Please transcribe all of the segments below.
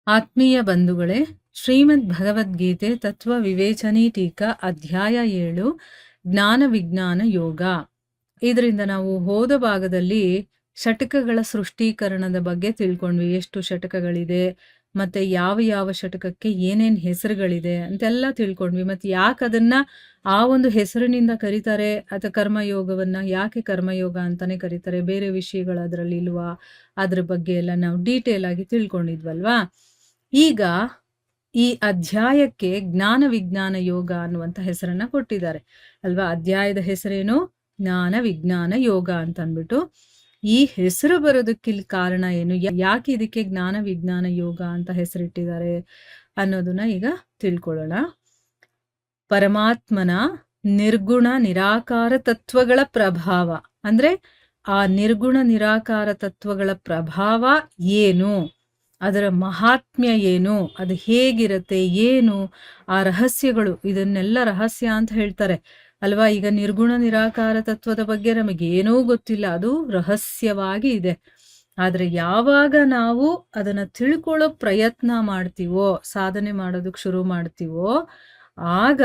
ಆತ್ಮೀಯ ಬಂಧುಗಳೇ, ಶ್ರೀಮದ್ ಭಗವದ್ಗೀತೆ ತತ್ವ ವಿವೇಚನಿ ಟೀಕಾ ಅಧ್ಯಾಯ 7 ಜ್ಞಾನ ವಿಜ್ಞಾನ ಯೋಗ. ಇದರಿಂದ ನಾವು ಹೋದ ಭಾಗದಲ್ಲಿ ಷಟಕಗಳ ಸೃಷ್ಟೀಕರಣದ ಬಗ್ಗೆ ತಿಳ್ಕೊಂಡ್ವಿ. ಎಷ್ಟು ಷಟಕಗಳಿದೆ, ಮತ್ತೆ ಯಾವ ಯಾವ ಷಟಕಕ್ಕೆ ಏನೇನ್ ಹೆಸರುಗಳಿದೆ ಅಂತೆಲ್ಲ ತಿಳ್ಕೊಂಡ್ವಿ. ಮತ್ತೆ ಯಾಕೆ ಅದನ್ನ ಆ ಒಂದು ಹೆಸರಿನಿಂದ ಕರೀತಾರೆ, ಅಥವಾ ಕರ್ಮಯೋಗವನ್ನ ಯಾಕೆ ಕರ್ಮಯೋಗ ಅಂತಾನೆ ಕರೀತಾರೆ, ಬೇರೆ ವಿಷಯಗಳು ಅದರಲ್ಲಿ ಇಲ್ವಾ, ಅದ್ರ ಬಗ್ಗೆ ಎಲ್ಲ ನಾವು ಡೀಟೇಲ್ ಆಗಿ ತಿಳ್ಕೊಂಡಿದ್ವಲ್ವಾ. ಈಗ ಈ ಅಧ್ಯಾಯಕ್ಕೆ ಜ್ಞಾನ ವಿಜ್ಞಾನ ಯೋಗ ಅನ್ನುವಂಥ ಹೆಸರನ್ನ ಕೊಟ್ಟಿದ್ದಾರೆ ಅಲ್ವಾ. ಅಧ್ಯಾಯದ ಹೆಸರೇನು? ಜ್ಞಾನ ವಿಜ್ಞಾನ ಯೋಗ ಅಂತ ಅಂದ್ಬಿಟ್ಟು. ಈ ಹೆಸರು ಬರೋದಕ್ಕೆ ಕಾರಣ ಏನು, ಯಾಕೆ ಇದಕ್ಕೆ ಜ್ಞಾನ ವಿಜ್ಞಾನ ಯೋಗ ಅಂತ ಹೆಸರಿಟ್ಟಿದ್ದಾರೆ ಅನ್ನೋದನ್ನ ಈಗ ತಿಳ್ಕೊಳ್ಳೋಣ. ಪರಮಾತ್ಮನ ನಿರ್ಗುಣ ನಿರಾಕಾರ ತತ್ವಗಳ ಪ್ರಭಾವ, ಅಂದ್ರೆ ಆ ನಿರ್ಗುಣ ನಿರಾಕಾರ ತತ್ವಗಳ ಪ್ರಭಾವ ಏನು, ಅದರ ಮಹಾತ್ಮ್ಯ ಏನು, ಅದು ಹೇಗಿರತ್ತೆ, ಏನು ಆ ರಹಸ್ಯಗಳು, ಇದನ್ನೆಲ್ಲ ರಹಸ್ಯ ಅಂತ ಹೇಳ್ತಾರೆ ಅಲ್ವಾ. ಈಗ ನಿರ್ಗುಣ ನಿರಾಕಾರ ತತ್ವದ ಬಗ್ಗೆ ನಮಗೇನೂ ಗೊತ್ತಿಲ್ಲ, ಅದು ರಹಸ್ಯವಾಗಿ ಇದೆ. ಆದ್ರೆ ಯಾವಾಗ ನಾವು ಅದನ್ನ ತಿಳ್ಕೊಳ್ಳೋ ಪ್ರಯತ್ನ ಮಾಡ್ತೀವೋ, ಸಾಧನೆ ಮಾಡೋದಕ್ಕೆ ಶುರು ಮಾಡ್ತೀವೋ, ಆಗ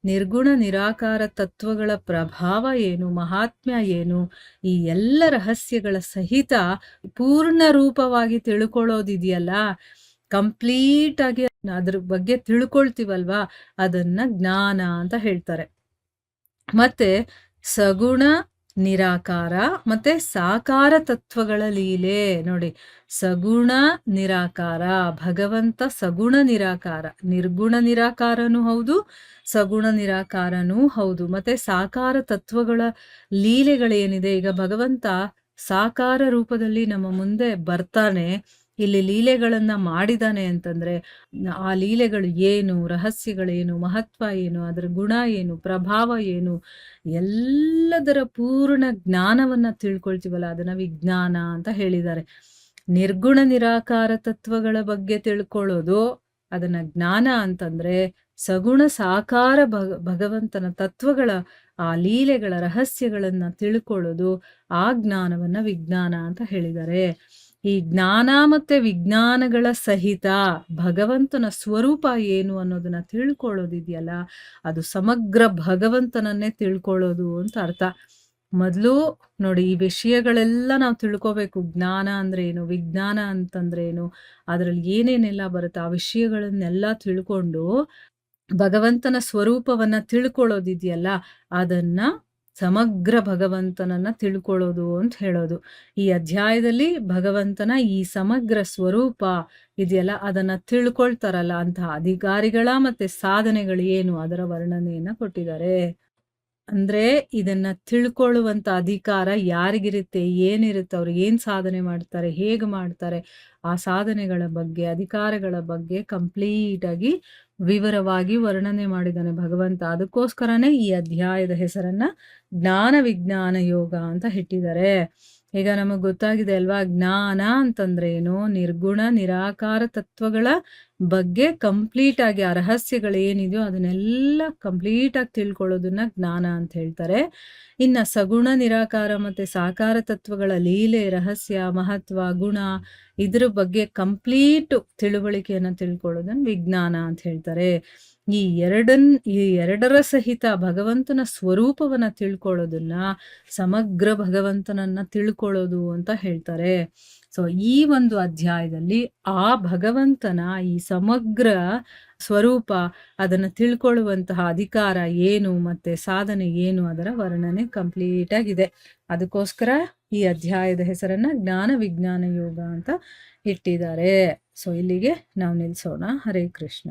ನಿರ್ಗುಣ ನಿರಾಕಾರ ತತ್ವಗಳ ಪ್ರಭಾವ ಏನು, ಮಹಾತ್ಮ್ಯ ಏನು, ಈ ಎಲ್ಲ ರಹಸ್ಯಗಳ ಸಹಿತ ಪೂರ್ಣ ರೂಪವಾಗಿ ತಿಳ್ಕೊಳ್ಳೋದಿದೆಯಲ್ಲ, ಕಂಪ್ಲೀಟ್ ಆಗಿ ಅದ್ರ ಬಗ್ಗೆ ತಿಳ್ಕೊಳ್ತೀವಲ್ವಾ, ಅದನ್ನ ಜ್ಞಾನ ಅಂತ ಹೇಳ್ತಾರೆ. ಮತ್ತೆ ಸಗುಣ ನಿರಾಕಾರ ಮತ್ತೆ ಸಾಕಾರ ತತ್ವಗಳ ಲೀಲೆ ನೋಡಿ. ಸಗುಣ ನಿರಾಕಾರ, ಭಗವಂತ ಸಗುಣ ನಿರಾಕಾರ, ನಿರ್ಗುಣ ನಿರಾಕಾರನೂ ಹೌದು, ಸಗುಣ ನಿರಾಕಾರನೂ ಹೌದು. ಮತ್ತೆ ಸಾಕಾರ ತತ್ವಗಳ ಲೀಲೆಗಳೇನಿದೆ, ಈಗ ಭಗವಂತ ಸಾಕಾರ ರೂಪದಲ್ಲಿ ನಮ್ಮ ಮುಂದೆ ಬರ್ತಾನೆ, ಇಲ್ಲಿ ಲೀಲೆಗಳನ್ನ ಮಾಡಿದಾನೆ ಅಂತಂದ್ರೆ ಆ ಲೀಲೆಗಳು ಏನು, ರಹಸ್ಯಗಳೇನು, ಮಹತ್ವ ಏನು, ಅದರ ಗುಣ ಏನು, ಪ್ರಭಾವ ಏನು, ಎಲ್ಲದರ ಪೂರ್ಣ ಜ್ಞಾನವನ್ನ ತಿಳ್ಕೊಳ್ತೀವಲ್ಲ, ಅದನ್ನ ವಿಜ್ಞಾನ ಅಂತ ಹೇಳಿದ್ದಾರೆ. ನಿರ್ಗುಣ ನಿರಾಕಾರ ತತ್ವಗಳ ಬಗ್ಗೆ ತಿಳ್ಕೊಳ್ಳೋದು ಅದನ್ನ ಜ್ಞಾನ ಅಂತಂದ್ರೆ, ಸಗುಣ ಸಾಕಾರ ಭಗವಂತನ ತತ್ವಗಳ ಆ ಲೀಲೆಗಳ ರಹಸ್ಯಗಳನ್ನ ತಿಳ್ಕೊಳ್ಳೋದು, ಆ ಜ್ಞಾನವನ್ನ ವಿಜ್ಞಾನ ಅಂತ ಹೇಳಿದ್ದಾರೆ. ಈ ಜ್ಞಾನ ಮತ್ತೆ ವಿಜ್ಞಾನಗಳ ಸಹಿತ ಭಗವಂತನ ಸ್ವರೂಪ ಏನು ಅನ್ನೋದನ್ನ ತಿಳ್ಕೊಳ್ಳೋದಿದೆಯಲ್ಲ, ಅದು ಸಮಗ್ರ ಭಗವಂತನನ್ನೇ ತಿಳ್ಕೊಳ್ಳೋದು ಅಂತ ಅರ್ಥ. ಮೊದಲು ನೋಡಿ, ಈ ವಿಷಯಗಳೆಲ್ಲ ನಾವು ತಿಳ್ಕೋಬೇಕು. ಜ್ಞಾನ ಅಂದ್ರೆ ಏನು, ವಿಜ್ಞಾನ ಅಂತಂದ್ರೆ ಏನು, ಅದ್ರಲ್ಲಿ ಏನೇನೆಲ್ಲ ಬರುತ್ತೆ, ಆ ವಿಷಯಗಳನ್ನೆಲ್ಲ ತಿಳ್ಕೊಂಡು ಭಗವಂತನ ಸ್ವರೂಪವನ್ನ ತಿಳ್ಕೊಳ್ಳೋದಿದೆಯಲ್ಲ, ಅದನ್ನ ಸಮಗ್ರ ಭಗವಂತನನ್ನ ತಿಳ್ಕೊಳ್ಳೋದು ಅಂತ ಹೇಳೋದು. ಈ ಅಧ್ಯಾಯದಲ್ಲಿ ಭಗವಂತನ ಈ ಸಮಗ್ರ ಸ್ವರೂಪ ಇದೆಯಲ್ಲ, ಅದನ್ನ ತಿಳ್ಕೊಳ್ತಾರಲ್ಲ ಅಂತಹ ಅಧಿಕಾರಿಗಳ ಮತ್ತೆ ಸಾಧನೆಗಳು ಏನು, ಅದರ ವರ್ಣನೆಯನ್ನ ಕೊಟ್ಟಿದ್ದಾರೆ. ಅಂದ್ರೆ ಇದನ್ನ ತಿಳ್ಕೊಳ್ಳುವಂತ ಅಧಿಕಾರ ಯಾರಿಗಿರುತ್ತೆ, ಏನಿರುತ್ತೆ, ಅವ್ರು ಏನ್ ಸಾಧನೆ ಮಾಡ್ತಾರೆ, ಹೇಗೆ ಮಾಡ್ತಾರೆ, ಆ ಸಾಧನೆಗಳ ಬಗ್ಗೆ, ಅಧಿಕಾರಗಳ ಬಗ್ಗೆ ಕಂಪ್ಲೀಟ್ ಆಗಿ ವಿವರವಾಗಿ ವರ್ಣನೆ ಮಾಡಿದ್ದಾನೆ ಭಗವಂತ. ಅದಕ್ಕೋಸ್ಕರನೇ ಈ ಅಧ್ಯಾಯದ ಹೆಸರನ್ನ ಜ್ಞಾನ ವಿಜ್ಞಾನ ಯೋಗ ಅಂತ ಇಟ್ಟಿದ್ದಾರೆ. ಈಗ ನಮಗ್ ಗೊತ್ತಾಗಿದೆ ಅಲ್ವಾ, ಜ್ಞಾನ ಅಂತಂದ್ರೆ ಏನು, ನಿರ್ಗುಣ ನಿರಾಕಾರ ತತ್ವಗಳ ಬಗ್ಗೆ ಕಂಪ್ಲೀಟ್ ಆಗಿ ಆ ರಹಸ್ಯಗಳು ಏನಿದೆಯೋ ಅದನ್ನೆಲ್ಲ ಕಂಪ್ಲೀಟ್ ಆಗಿ ತಿಳ್ಕೊಳ್ಳೋದನ್ನ ಜ್ಞಾನ ಅಂತ ಹೇಳ್ತಾರೆ. ಇನ್ನ ಸಗುಣ ನಿರಾಕಾರ ಮತ್ತೆ ಸಾಕಾರ ತತ್ವಗಳ ಲೀಲೆ, ರಹಸ್ಯ, ಮಹತ್ವ, ಗುಣ, ಇದ್ರ ಬಗ್ಗೆ ಕಂಪ್ಲೀಟ್ ತಿಳುವಳಿಕೆಯನ್ನ ತಿಳ್ಕೊಳ್ಳೋದನ್ನ ವಿಜ್ಞಾನ ಅಂತ ಹೇಳ್ತಾರೆ. ಈ ಎರಡರ ಸಹಿತ ಭಗವಂತನ ಸ್ವರೂಪವನ್ನ ತಿಳ್ಕೊಳ್ಳೋದನ್ನ ಸಮಗ್ರ ಭಗವಂತನನ್ನ ತಿಳ್ಕೊಳ್ಳೋದು ಅಂತ ಹೇಳ್ತಾರೆ. ಸೊ ಈ ಒಂದು ಅಧ್ಯಾಯದಲ್ಲಿ ಆ ಭಗವಂತನ ಈ ಸಮಗ್ರ ಸ್ವರೂಪ, ಅದನ್ನ ತಿಳ್ಕೊಳ್ಳುವಂತಹ ಅಧಿಕಾರ ಏನು ಮತ್ತೆ ಸಾಧನೆ ಏನು, ಅದರ ವರ್ಣನೆ ಕಂಪ್ಲೀಟ್ ಆಗಿದೆ. ಅದಕ್ಕೋಸ್ಕರ ಈ ಅಧ್ಯಾಯದ ಹೆಸರನ್ನ ಜ್ಞಾನ ವಿಜ್ಞಾನ ಯೋಗ ಅಂತ ಇಟ್ಟಿದ್ದಾರೆ. ಸೊ ಇಲ್ಲಿಗೆ ನಾವು ನಿಲ್ಸೋಣ. ಹರೇ ಕೃಷ್ಣ.